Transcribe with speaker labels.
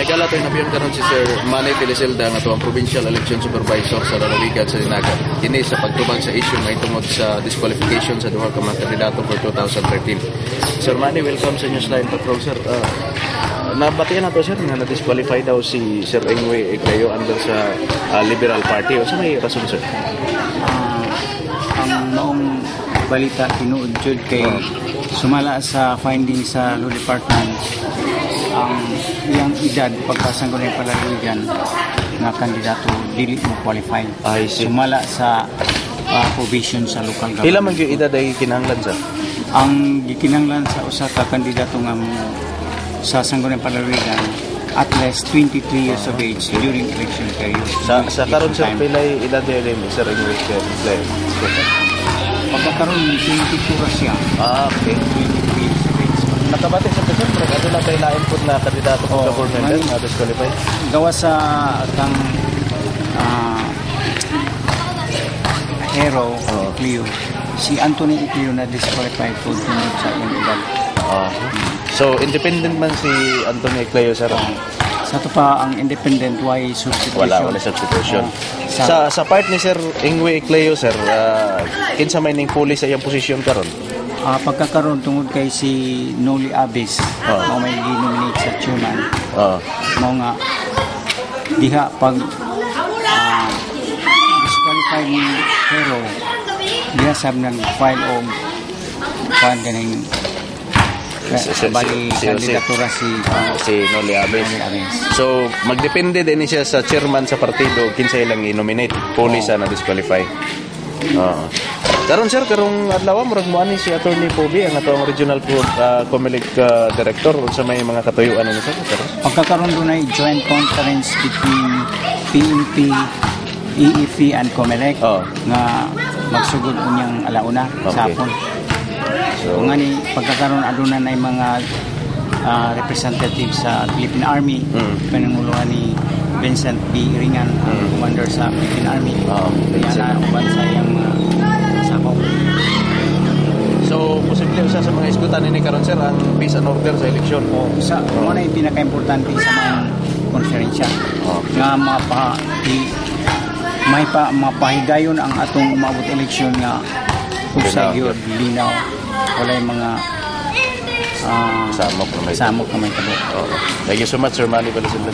Speaker 1: Higala tayo nabiyon karon si Sir Manny Piliselda nga tuwang Provincial Election Supervisor sa lalawigan sa Dinagat. Kini sa pagtubag sa issue nga tungod sa disqualification sa duha ka mga kandidato for 2013. Sir Manny, welcome sa Newsline Patrol, sir. Nabatian na to, sir, nga na-disqualify daw si Sir Engwe Eclayo under sa Liberal Party. O sa may rason, sir?
Speaker 2: Ang noong balita tinuod jud kay sumala sa finding sa Law Department ang iyang edad pagkasanggo ng palalawigan na kandidato dili mo qualify. Sumala sa provision sa local government.
Speaker 1: Pila man gyud edad ay kinahanglan, sir?
Speaker 2: Ang gikinahanglan sa usa ka kandidato nga sa sanggunang palalawigan at least 23 years of age during election period.
Speaker 1: Sa karon, sir, pilay edad din Sir Engwe Eclayo?
Speaker 2: Pagkakaroon 22 ra siya.
Speaker 1: Okay.
Speaker 2: 23 years of age.
Speaker 1: Nakabati sa person, pero ano lang kayo lain po na kandidato ng government na disqualify?
Speaker 2: Gawa sa kang hero, Eclayo. Si Anthony Eclayo na disqualified po tunod sa iyang edad.
Speaker 1: So, independent man si Anthony Eclayo, sir?
Speaker 2: Sa ito pa, ang independent, why substitution?
Speaker 1: Wala substitution. Sa part ni Sir Engwe Eclayo, sir, kinsa may ning puli sa iyang posisyon karon?
Speaker 2: Pagkakaroon tungod kay si Noli Abis, may ginominate sa chairman. Mo nga, diha pag disqualify ni Hero, diha sab nang file o ganing bali kandidatura
Speaker 1: si Noli Abis. So magdepende din siya sa chairman sa partido kinsa ilang i-nominate puli sa na disqualify. Karon, sir, karong adlaw murag mo ani si Attorney Pobi ang atong regional COMELEC director sa may mga katuyuan ni sir.
Speaker 2: Pagkakaroon doon ay joint conference between PNP, EEP and COMELEC nga magsugod unyang alauna sa hapon. So nga ni pagkakaroon aduna na mga representative sa Philippine Army, pinanguluhan ni Vincent B. Ringan, commander sa Philippine Army. Yan ang bansa yung sapaw. So, posible usa sa mga isgutan ni karon, sir, ang peace and order sa eleksyon. Isa, ano na yung pinaka-importante sa mga konferensya. Nga mapahigayon ang atong umabot eleksyon nga kung sa gyud linaw wala yung mga samok na may tabo. Thank you so much, Sir Manny Piliselda.